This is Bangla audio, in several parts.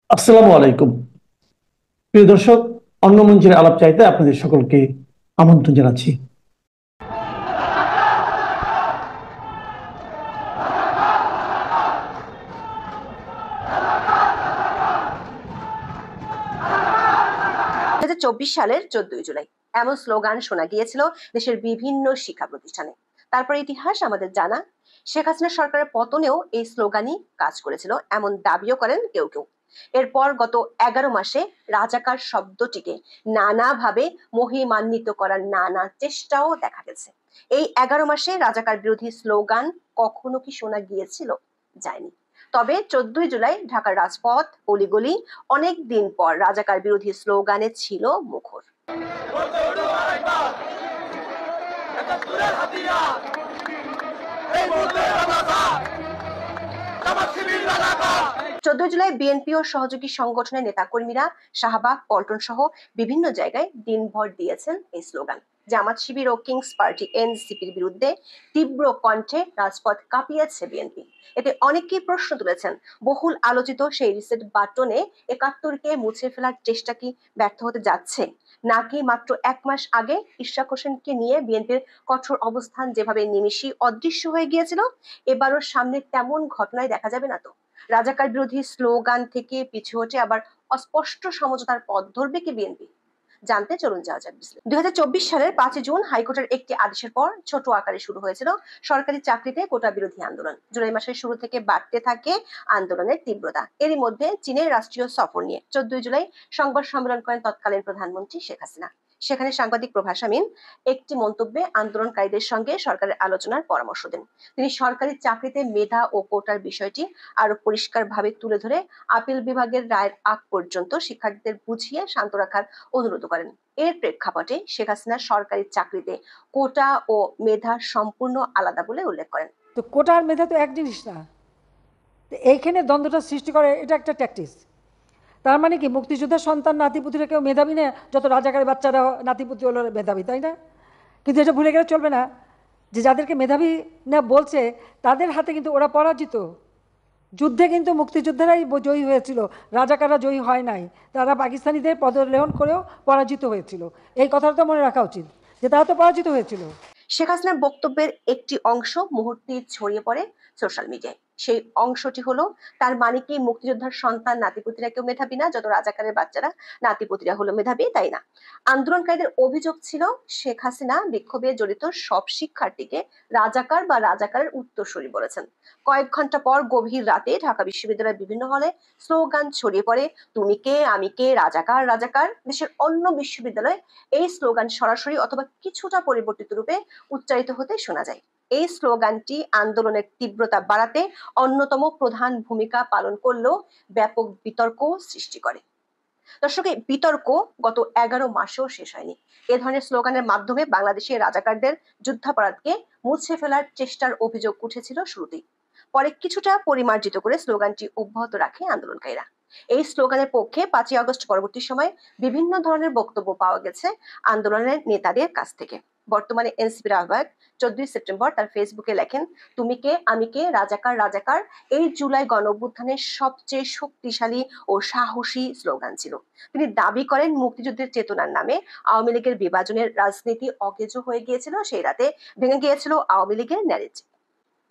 আসসালামু আলাইকুম। প্রিয় দর্শক, অন্য মঞ্চের আলাপ চাইতে আপনাদের সকলকে আমন্ত্রণ জানাচ্ছি। সালের 14 জুলাই এমন স্লোগান শোনা গিয়েছিল দেশের বিভিন্ন শিক্ষা প্রতিষ্ঠানে। তারপর ইতিহাস আমাদের জানা, শেখ হাসিনা সরকারের পতনেও এই স্লোগানই কাজ করেছিল এমন দাবিও করেন কেউ কেউ। এরপর গত 11 মাসে রাজাকার শব্দটিকে নানাভাবে মহিমান্বিত করার নানা চেষ্টাও দেখা গেছে। এই 11 মাসে রাজাকার বিরোধী স্লোগান কখনো কি শোনা গিয়েছিল? যায়নি। তবে 14 জুলাই ঢাকার রাজপথ অলিগলি অনেক দিন পর রাজাকার বিরোধী স্লোগানে ছিল মুখর। 14 জুলাই বিএনপি ও সহযোগী সংগঠনের নেতাকর্মীরা শাহবাগ, পল্টন সহ বিভিন্ন জায়গায় দিনভর দিয়েছেন এই স্লোগান। জামাত শিবির ও কিংস পার্টি এনসিপির বিরুদ্ধে তীব্র কণ্ঠে রাজপথ কাঁপিয়েছে বিএনপি। এতে অনেকেই প্রশ্ন তুলেছেন, বহুল আলোচিত সেই রিসেট বাটনে ৭১কে মুছে ফেলার চেষ্টা কি ব্যর্থ হতে যাচ্ছে, নাকি মাত্র 1 মাস আগে ইশরাক হোসেনকে নিয়ে বিএনপির কঠোর অবস্থান যেভাবে নিমিষেই অদৃশ্য হয়ে গিয়েছিল, এবারও সামনে তেমন ঘটনায় দেখা যাবে না তো? রাজাকার বিরোধী স্লোগান থেকে পিছু হটে আবার অস্পষ্ট সমঝোতার পথ ধরবে কি বিএনপি? জানতে চলুন যাওয়া যাক বিশ্লেষণ। 2024 সালের 5 জুন হাইকোর্টের একটি আদেশের পর ছোট আকারে শুরু হয়েছিল সরকারি চাকরিতে কোটা বিরোধী আন্দোলন। জুলাই মাসের শুরু থেকে বাড়তে থাকে আন্দোলনের তীব্রতা। এরই মধ্যে চীনের রাষ্ট্রীয় সফর নিয়ে 14 জুলাই সংবাদ সম্মেলন করেন তৎকালীন প্রধানমন্ত্রী শেখ হাসিনা। সেখানে সাংবাদিক প্রভাস আমিন একটি মন্তব্যে আন্দোলনকারীদের সঙ্গে সরকারের আলোচনার পরামর্শ দেন। তিনি সরকারি চাকরিতে মেধা ও কোটার বিষয়টি আরো পরিষ্কারভাবে তুলে ধরে আপিল বিভাগের রায়ের আগ পর্যন্ত শিক্ষার্থীদের বুঝিয়ে শান্ত রাখার অনুরোধ করেন। এর প্রেক্ষাপটে শেখ হাসিনা সরকারি চাকরিতে কোটা ও মেধা সম্পূর্ণ আলাদা বলে উল্লেখ করেন। তো কোটা আর মেধা তো এক জিনিস না, এইখানে দ্বন্দ্বটা সৃষ্টি করে, এটা একটা ট্যাকটিস। তার মানে কি মুক্তিযোদ্ধার সন্তান নাতিপুতিরা কেউ মেধাবী না, যত রাজাকারের বাচ্চারা নাতিপুতি হলো মেধাবী, তাই না? কিন্তু এটা ভুলে গেলে চলবে না যে যাদেরকে মেধাবী না বলছে তাদের হাতে কিন্তু ওরা পরাজিত। যুদ্ধে কিন্তু মুক্তিযোদ্ধারাই জয়ী হয়েছিল, রাজাকাররা জয়ী হয় নাই। তারা পাকিস্তানিদের পদলেহন করেও পরাজিত হয়েছিল। এই কথাটা তো মনে রাখা উচিত যে তারা তো পরাজিত হয়েছিল। শেখ হাসিনার বক্তব্যের একটি অংশ মুহূর্তেই ছড়িয়ে পড়ে সোশ্যাল মিডিয়ায়। সেই অংশটি হলো, তার মানে কি মুক্তিযোদ্ধার সন্তান নাতিপুতিরা কেউ মেধাবী না, যত রাজাকারের বাচ্চারা নাতিপুতিরা হলো মেধাবী, তাই না? আন্দোলনকারীদের অভিযোগ ছিল শেখ হাসিনা বিক্ষোভে জড়িত সব শিক্ষার্থীকে রাজাকার বা রাজাকারের উত্তরসূরি বলেছেন। কয়েক ঘন্টা পর গভীর রাতে ঢাকা বিশ্ববিদ্যালয়ের বিভিন্ন হলে স্লোগান ছড়িয়ে পড়ে, তুমি কে আমি কে, রাজাকার রাজাকার। দেশের অন্য বিশ্ববিদ্যালয়ে এই স্লোগান সরাসরি অথবা কিছুটা পরিবর্তিত রূপে উচ্চারিত হতে শোনা যায়। এই স্লোগানটি আন্দোলনের তীব্রতা বাড়াতে অন্যতম প্রধান ভূমিকা পালন করলেও ব্যাপক বিতর্ক সৃষ্টি করে। দর্শক, এই বিতর্ক গত 11 মাসেও শেষ হয়নি। এ ধরনের স্লোগানের মাধ্যমে বাংলাদেশের রাজাকারদের যুদ্ধাপরাধকে মুছে ফেলার চেষ্টার অভিযোগ উঠেছিল শুরুতেই। পরে কিছুটা পরিমার্জিত করে স্লোগানটি অব্যাহত রাখে আন্দোলনকারীরা। এই স্লোগানের পক্ষে 5 আগস্ট পরবর্তী সময় বিভিন্ন ধরনের বক্তব্য পাওয়া গেছে আন্দোলনের নেতাদের কাছ থেকে। বর্তমানে এনসিপির আহ্বায়ক 14 সেপ্টেম্বর তার ফেসবুকে লেখেন, তুমি কে আমি কে, রাজাকার রাজাকার এই জুলাই গণঅভ্যুত্থানের সবচেয়ে শক্তিশালী ও সাহসী স্লোগান ছিল। তিনি দাবি করেন, মুক্তিযুদ্ধের চেতনার নামে আওয়ামী লীগের বিভাজনের রাজনীতি অকেজো হয়ে গিয়েছিল, সেই রাতে ভেঙে গিয়েছিল আওয়ামী লীগের ন্যারেটিভ।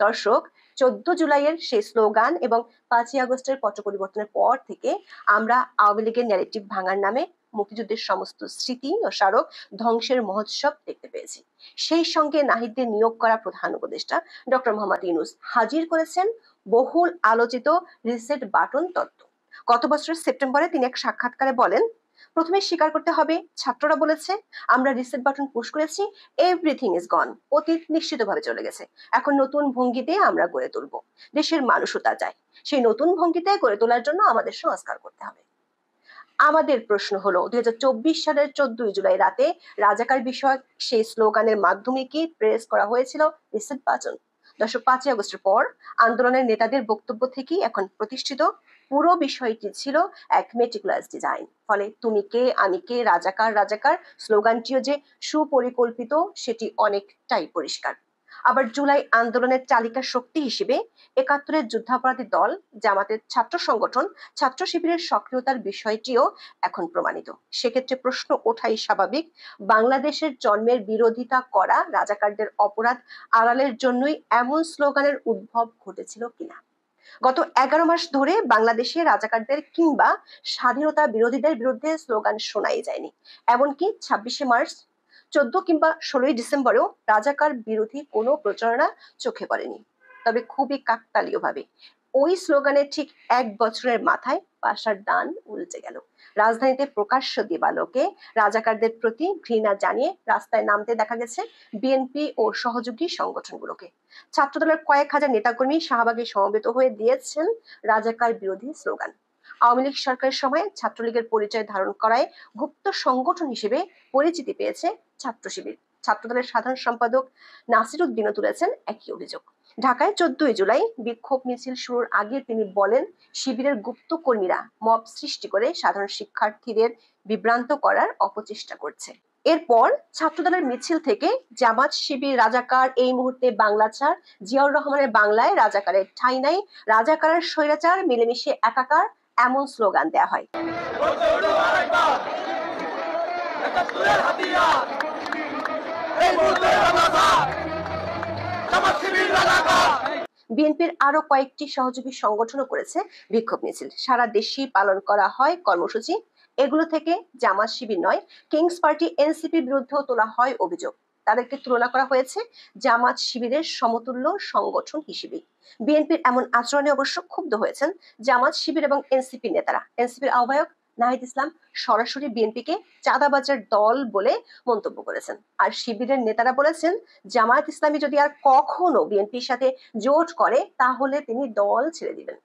দর্শক, 14 জুলাইয়ের সেই স্লোগান এবং 5 আগস্টের পট পরিবর্তনের পর থেকে আমরা আওয়ামী লীগের ন্যারেটিভ ভাঙার নামে মুক্তিযুদ্ধের সমস্ত স্মৃতি ও স্মারক ধ্বংসের মহোৎসব দেখতে পেয়েছি। সেই সঙ্গে নাহিদদের নিয়োগ করা প্রধান উপদেষ্টা ডক্টর মোহাম্মদ ইউনূস হাজির করেছেন বহুল আলোচিত রিসেট বাটন তত্ত্ব। গত বছরের সেপ্টেম্বরে তিনি এক সাক্ষাৎকারে বলেন, প্রথমে স্বীকার করতে হবে ছাত্ররা বলেছে আমরা রিসেট বাটন পুশ করেছি, এভরিথিং ইজ গন, অতীত নিশ্চিতভাবে চলে গেছে, এখন নতুন ভঙ্গিতে আমরা গড়ে তুলব। দেশের মানুষও তা চায়। সেই নতুন ভঙ্গিতে গড়ে তোলার জন্য আমাদের সংস্কার করতে হবে। আমাদের প্রশ্ন হলো, 2024 সালের 14 জুলাই রাতে রাজাকার বিষয়ক সেই স্লোগানের মাধ্যমে কি প্রেস করা হয়েছিল রিসেট বাটন? দর্শক, 5 আগস্টের পর আন্দোলনের নেতাদের বক্তব্য থেকেই এখন প্রতিষ্ঠিত পুরো বিষয়টি ছিল এক মেটিকুলাস ডিজাইন। ফলে তুমি কে আমি কে, রাজাকার রাজাকার স্লোগানটিও যে সুপরিকল্পিত সেটি অনেকটাই পরিষ্কার। আবার জুলাই আন্দোলনের চালিকা শক্তি হিসেবে ৭১-এর যুদ্ধাপরাধী দল জামাতের ছাত্র সংগঠন ছাত্র শিবিরের সক্রিয়তার বিষয়টিও এখন প্রমাণিত। সেক্ষেত্রে প্রশ্ন ওঠাই স্বাভাবিক, বাংলাদেশের জন্মের বিরোধিতা করা রাজাকারদের অপরাধ আড়ালের জন্যই এমন স্লোগানের উদ্ভব ঘটেছিল কিনা। গত ১১ মাস ধরে বাংলাদেশে রাজাকারদের কিংবা স্বাধীনতা বিরোধীদের বিরুদ্ধে স্লোগান শোনাই যায়নি। এমনকি ২৬শে মার্চ, ১৪ কিংবা ১৬ই ডিসেম্বরেও রাজাকার বিরোধী কোনো প্রচারণা চোখে পড়েনি। তবে খুবই কাকতালীয়ভাবে ওই স্লোগানের ঠিক ১ বছরের মাথায় পাশার দান উল্টে গেল। রাজধানীতে প্রকাশ্য দিবালোকে রাজাকারদের প্রতি ঘৃণা জানিয়ে রাস্তায় নামতে দেখা গেছে বিএনপি ও সহযোগী সংগঠনগুলোকে। ছাত্রদলের কয়েক হাজার নেতাকর্মী শাহবাগে সমবেত হয়ে দিয়েছেন রাজাকার বিরোধী স্লোগান। আওয়ামী লীগ সরকারের সময় ছাত্রলীগের পরিচয় ধারণ করায় গুপ্ত সংগঠন হিসেবে পরিচিতি পেয়েছে ছাত্র শিবির। ছাত্রদলের সাধারণ সম্পাদক নাসির উদ্দিনও তুলেছেন একই অভিযোগ। ঢাকায় ১৪ই জুলাই বিক্ষোভ মিছিল শুরুর আগে তিনি বলেন, শিবিরের গুপ্ত কর্মীরা মব সৃষ্টি করে সাধারণ শিক্ষার্থীদের বিভ্রান্ত করার অপচেষ্টা করছে। এরপর ছাত্রদলের মিছিল থেকে জামাত শিবির রাজাকার, এই মুহূর্তে বাংলা ছাড়, জিয়াউর রহমানের বাংলায় রাজাকারের ঠাঁই নাই, রাজাকারের স্বৈরাচার, মিলেমিশে একাকার, এমন স্লোগান দেয়া হয়। বিএনপির আরো কয়েকটি সহযোগী সংগঠনও করেছে বিক্ষোভ মিছিল। সারা দেশেই পালন করা হয় কর্মসূচি। এগুলো থেকে জামাত শিবির নয়, কিংস পার্টি এনসিপির বিরুদ্ধেও তোলা হয় অভিযোগ। তাদেরকে তুলনা করা হয়েছে জামাত শিবিরের সমতুল্য সংগঠন হিসেবে। বিএনপির এমন আচরণে অবশ্য ক্ষুব্ধ হয়েছেন জামাত শিবির এবং এনসিপি নেতারা। এনসিপির আহ্বায়ক নাহিদ ইসলাম সরাসরি বিএনপিকে চাঁদাবাজার দল বলে মন্তব্য করেছেন। আর শিবিরের নেতারা বলেছেন, জামায়াত ইসলামী যদি আর কখনো বিএনপির সাথে জোট করে তাহলে তিনি দল ছেড়ে দিবেন।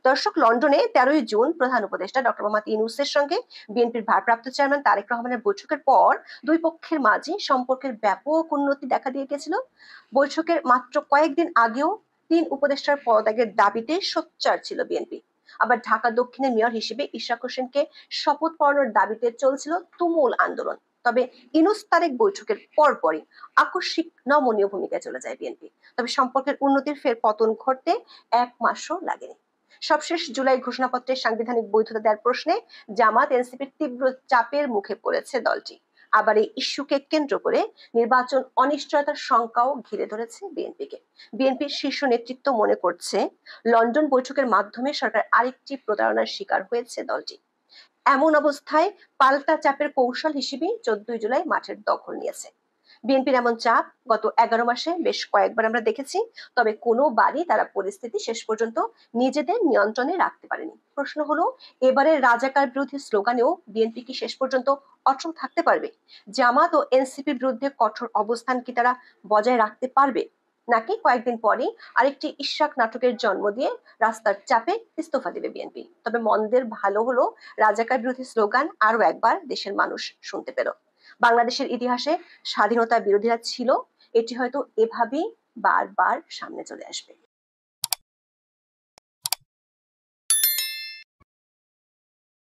দর্শক, লন্ডনে ১৩ই জুন প্রধান উপদেষ্টা ডক্টর মোহাম্মদ ইউনূসের সঙ্গে বিএনপির ভারপ্রাপ্ত চেয়ারম্যান তারেক রহমানের বৈঠকের পর দুই পক্ষের মাঝে সম্পর্কের ব্যাপক উন্নতি দেখা দিয়ে গেছিল। বৈঠকের মাত্র কয়েকদিন আগেও ৩ উপদেষ্টার পদত্যাগের দাবিতে সোচ্চার ছিল বিএনপি। আবার ঢাকা দক্ষিণের মেয়র হিসেবে ইশরাক হোসেনকে শপথ পড়ানোর দাবিতে চলছিল তুমুল আন্দোলন। তবে ইউনূস তারেক বৈঠকের পরপরই আকস্মিক নমনীয় ভূমিকায় চলে যায় বিএনপি। তবে সম্পর্কের উন্নতির ফের পতন ঘটতে ১ মাসও লাগেনি। সবশেষ জুলাই ঘোষণাপত্রের সাংবিধানিক বৈধতা দেওয়ার প্রশ্নে জামাত এনসিপির তীব্র চাপের মুখে পড়েছে দলটি। আবার এই ইস্যুকে কেন্দ্র করে নির্বাচন অনিশ্চয়তার শঙ্কাও ঘিরে ধরেছে বিএনপিকে। বিএনপির শীর্ষ নেতৃত্ব মনে করছে, লন্ডন বৈঠকের মাধ্যমে সরকার আরেকটি প্রতারণার শিকার হয়েছে দলটি। এমন অবস্থায় পাল্টা চাপের কৌশল হিসেবে ১৪ই জুলাই মাঠের দখল নিয়েছে। বিএনপির এমন চাপ গত ১১ মাসে বেশ কয়েকবার আমরা দেখেছি। তবে কোনোবারই তারা পরিস্থিতি শেষ পর্যন্ত নিজেদের নিয়ন্ত্রণে রাখতে পারেনি। প্রশ্ন হলো, এবারের রাজাকার বিরোধী স্লোগানেও বিএনপি কি শেষ পর্যন্ত অটল থাকতে পারবে? জামাত ও এনসিপির বিরুদ্ধে কঠোর অবস্থান কি তারা বজায় রাখতে পারবে, নাকি কয়েকদিন পরেই আরেকটি ইশরাক নাটকের জন্ম দিয়ে রাস্তার চাপে ইস্তফা দেবে বিএনপি? তবে মন্দের ভালো হলো, রাজাকার বিরোধী স্লোগান আরো একবার দেশের মানুষ শুনতে পেল। বাংলাদেশের ইতিহাসে স্বাধীনতা বিরোধীরা ছিল, এটি হয়তো এভাবেই বারবার সামনে চলে আসবে।